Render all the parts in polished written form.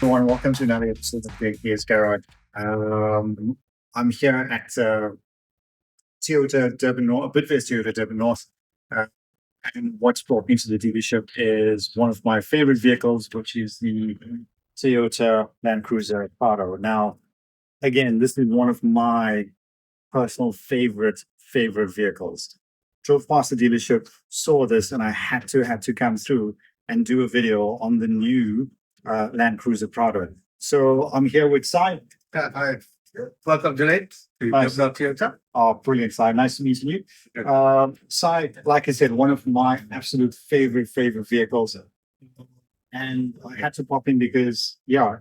Everyone, welcome to another episode of Big Gears Garage. I'm here at Toyota Durban North, Bidvest Toyota Durban North, uh, and what's brought me to the dealership is one of my favorite vehicles, which is the Toyota Land Cruiser Prado. Now, again, this is one of my personal favorite vehicles. Drove past the dealership, saw this, and I had to come through and do a video on the new Land Cruiser Prado. So I'm here with Sai. Hi. Welcome, Junaid. Nice. Toyota. Oh, brilliant, Sai. Nice meeting you. Sai, like I said, one of my absolute favorite vehicles. And I had to pop in because, yeah,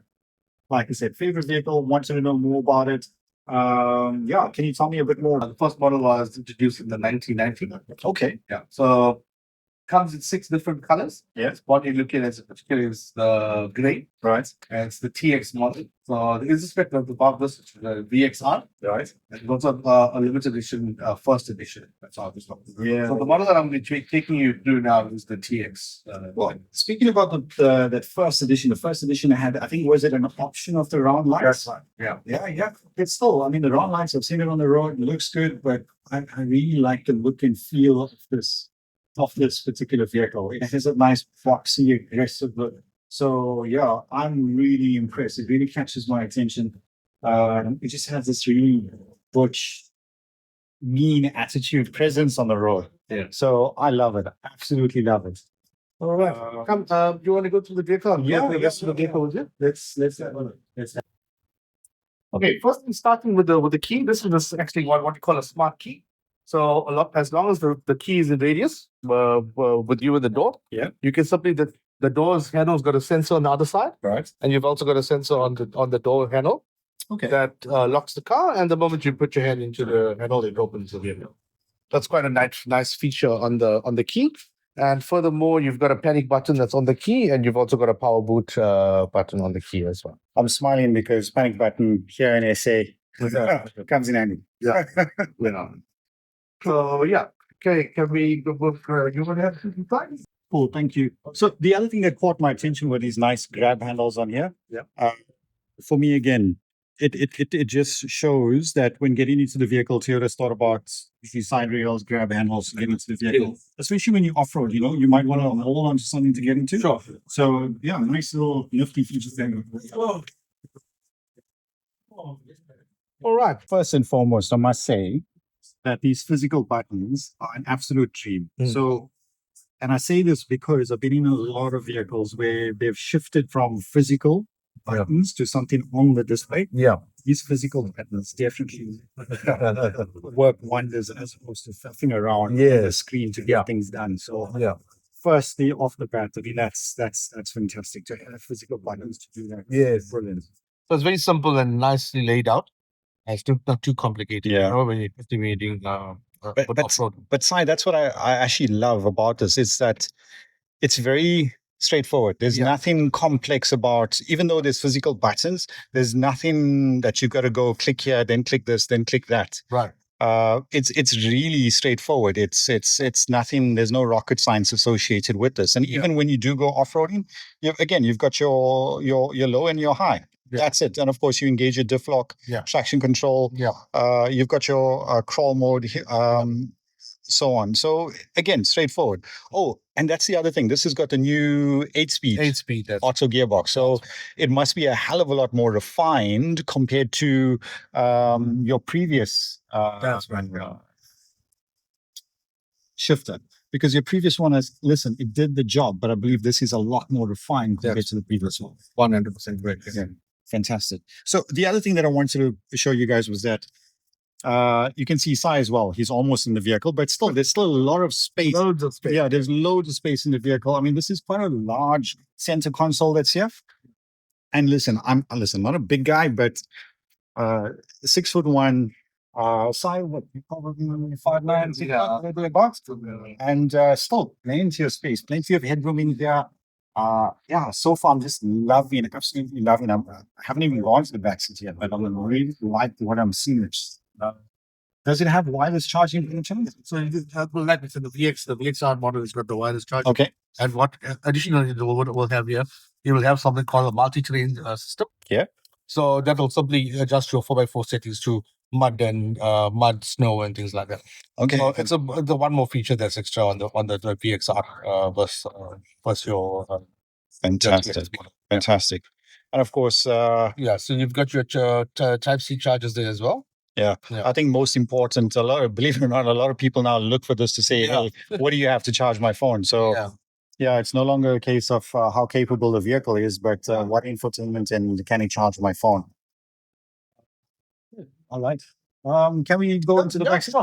like I said, favorite vehicle, wanted to know more about it. Yeah, can you tell me a bit more? The first model was introduced in the 1990. Okay. Yeah. So comes in 6 different colors. Yes. What you're looking at particularly is the gray, Right. and it's the TX model. So there is a spec above this, which is the VXR, Right. and also a limited edition, first edition. That's all this one. Yeah. So the model that I'm going to be taking you through now is the TX. Well, speaking about that first edition, the first edition had, I think, was it an option of the round lights? That's right. Yeah. Yeah. It's still, I mean, the round lights, I've seen it on the road, it looks good, but I really like the look and feel of this particular vehicle. It has a nice boxy, aggressive look. So yeah, I'm really impressed. It really catches my attention. It just has this really butch, mean attitude, presence on the road. Yeah. So I love it. Absolutely love it. All right. Come. Do you want to go through the vehicle? Yeah, The rest of the vehicle with you. Let's Okay, first starting with the key. This is actually what you call a smart key. So as long as the key is in radius with you in the door, Yeah. you can simply the door's handle's got a sensor on the other side, right. and you've also got a sensor on the door handle Okay. that locks the car. And the moment you put your hand into the handle, it opens the vehicle. That's quite a nice feature on the key. And furthermore, you've got a panic button that's on the key, and you've also got a power boot button on the key as well. I'm smiling because panic button here in SA comes in handy. Yeah. Yeah. So yeah, okay. Can we go with you want to have some time? Cool, thank you. So the other thing that caught my attention were these nice grab handles on here. Yeah. For me, again, it just shows that when getting into the vehicle, Toyota thought about these side rails, grab handles to get into the vehicle, especially when you off road. You know, you might want to hold on to something to get into. Sure. So yeah, nice little nifty features there. All right. First and foremost, I must say that these physical buttons are an absolute dream. So, and I say this because I've been in a lot of vehicles where they've shifted from physical buttons to something on the display. Yeah. These physical buttons definitely work wonders as opposed to fluffing around on the screen to get things done. So, Yeah. firstly, off the bat, I mean, that's fantastic to have physical buttons to do that. Yes. Brilliant. So it's very simple and nicely laid out. It's not too complicated. Yeah. You know, when you're doing off-road. But Sai, that's what I actually love about this is that it's very straightforward. There's nothing complex about, even though there's physical buttons, there's nothing that you've got to go click here, then click this, then click that. Right. It's really straightforward. It's nothing. There's no rocket science associated with this. And even when you do go off-roading, you've got your low and your high. Yeah. That's it. And of course, you engage your diff lock, traction control. Yeah. You've got your crawl mode, so on. So again, straightforward. Oh, and that's the other thing. This has got a new 8-speed auto gearbox. So it must be a hell of a lot more refined compared to your previous shifter. Because your previous one has, listen, it did the job, but I believe this is a lot more refined compared to the previous one. 100% great. Yeah. Fantastic. So the other thing that I wanted to show you guys was that you can see Sai as well. He's almost in the vehicle, but still, there's still a lot of space. Loads of space. Yeah, there's loads of space in the vehicle. I mean, this is quite a large center console that's here. And listen, I'm not a big guy, but 6'1". Sai, what, probably 5'9", box, and still plenty of space, plenty of headroom in there. So far I'm just absolutely loving. I haven't even gone to the back seat yet, but I'm really like what I'm seeing. Does it have wireless charging function? So like we said, the VXR model has got the wireless charging. Okay. And what additionally we'll have here, you will have something called a multi-terrain system. Yeah. So that will simply adjust your 4x4 settings to mud and mud, snow, and things like that. Okay. So it's the one more feature that's extra on the VXR versus your Fantastic. Fantastic. And of course, So you've got your Type C chargers there as well. yeah, I think most important, believe it or not, a lot of people now look for this to say, hey, what do you have to charge my phone? So yeah, it's no longer a case of how capable the vehicle is, but what infotainment and can it charge my phone? All right. Can we go into the back seat?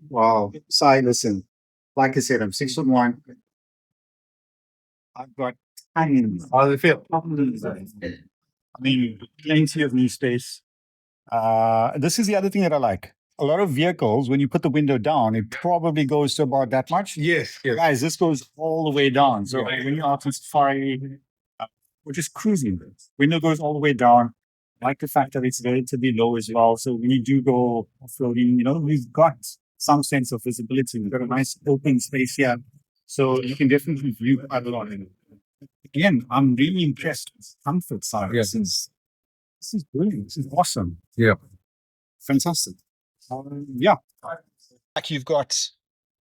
Wow. Sai, listen. Like I said, I'm 6'1". I've got tons. How does it feel? I mean, plenty of new space. This is the other thing that I like. A lot of vehicles, when you put the window down, it probably goes to about that much. Yes. Guys, this goes all the way down. So when you're out in safari, we're just cruising. Window goes all the way down. I like the fact that it's relatively low as well. So when you do go off-roading, we've got some sense of visibility. We've got a nice open space here. So you can definitely view quite a lot. And again, I'm really impressed with comfort side. Yes. This is brilliant. This is awesome. Yeah. Fantastic. Back you've got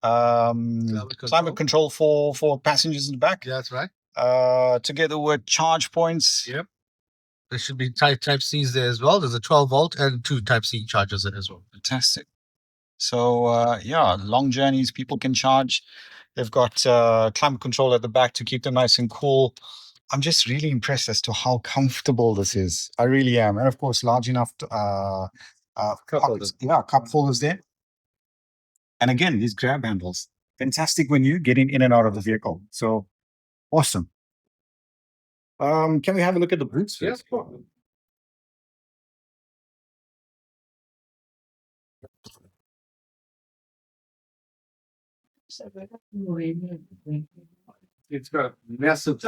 climate control for passengers in the back. Yeah, that's right. Together with charge points. Yep. There should be Type C's there as well. There's a 12-volt and 2 Type C chargers there as well. Fantastic. So long journeys, people can charge. They've got climate control at the back to keep them nice and cool. I'm just really impressed as to how comfortable this is. I really am. And of course, large enough to, cup holders there. And again, these grab handles, fantastic when you're getting in and out of the vehicle. So awesome. Can we have a look at the boots first? Yes. It's got a massive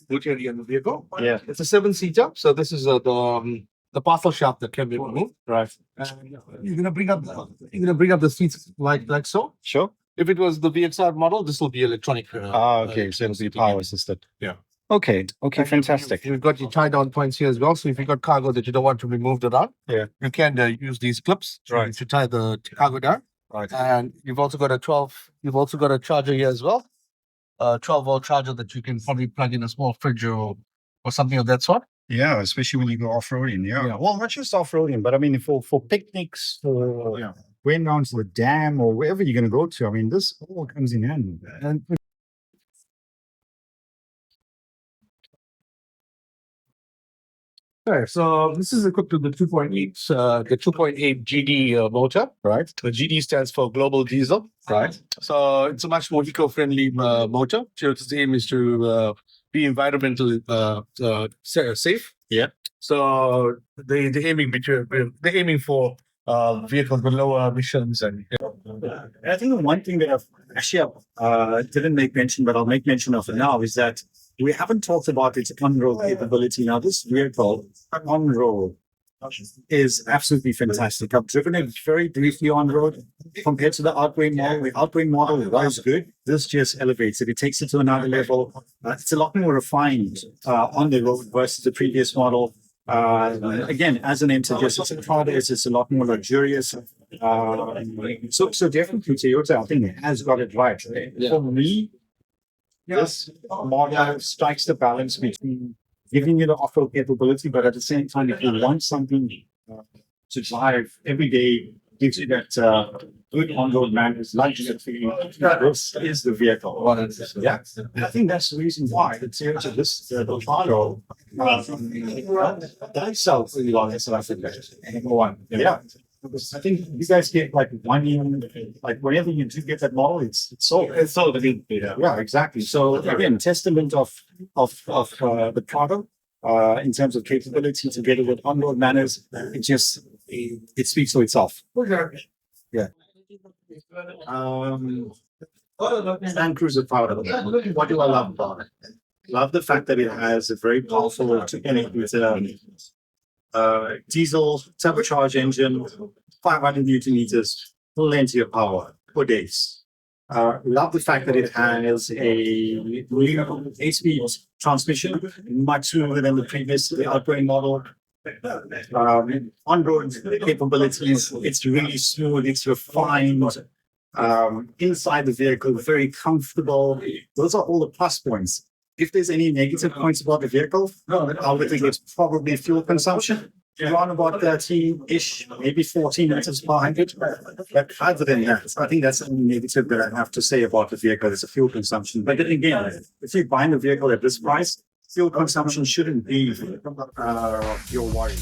boot area in the vehicle. Yeah. It's a 7-seater, so this is the parcel shaft that can be removed. Right. And you're gonna bring up the seats like so. Sure. If it was the VXR model, this will be electronic. Okay. So it'll be power assisted. Yeah. Okay. Fantastic. You've got your tie down points here as well. So if you've got cargo that you don't want to be moved around, you can use these clips to tie the cargo down. Right. And you've also got a charger here as well. 12-volt charger that you can probably plug in a small fridge or something of that sort. Yeah, especially when you go off-roading. Yeah. Well, not just off-roading, but I mean, for picnics, for going down to the dam or wherever you're going to go to. I mean, this all comes in handy. And Okay, so this is equipped with the 2.8 GD motor. right. The GD stands for Global Diesel. Right. So it's a much more eco-friendly motor. Toyota's aim is to be environmentally safe. Yeah. So they're aiming for vehicles with lower emissions and. And I think the one thing that I've actually didn't make mention, but I'll make mention of it now, is that we haven't talked about its on-road capability. Now, this vehicle on-road is absolutely fantastic. I've driven it very briefly on-road compared to the outgoing model. The outgoing model was good. This just elevates it. It takes it to another level. It's a lot more refined on the road versus the previous model. Again, as an name suggests, it's a Prado. It's a lot more luxurious. So definitely Toyota, I think, has got it right. For me, this model strikes the balance between giving you the off-road capability, but at the same time, if you want something to drive every day, gives you that good on-road manners, luxury feeling, this is the vehicle. Yeah, and I think that's the reason why the Toyota, the Prado, that sells really well in South Africa. Number one. Yeah. I think you guys get like 1 year, like whenever you do get that model, it's sold. It's sold. Yeah, exactly. So again, testament of the product in terms of capability together with on-road manners. It speaks for itself. Yeah. Land Cruiser Prado. What do I love about it? Love the fact that it has a very powerful Diesel, turbocharged engine, 500 Newton meters, plenty of power for days. Love the fact that it has a 8-speed transmission, much smoother than the outgoing model. On-road capabilities, it's really smooth, it's refined. Inside the vehicle, very comfortable. Those are all the plus points. If there's any negative points about the vehicle, I would think it's probably fuel consumption. Around about 13-ish, maybe 14 liters per 100. But other than that, I think that's the only negative that I have to say about the vehicle is the fuel consumption. But then again, if you're buying a vehicle at this price, fuel consumption shouldn't be your worry.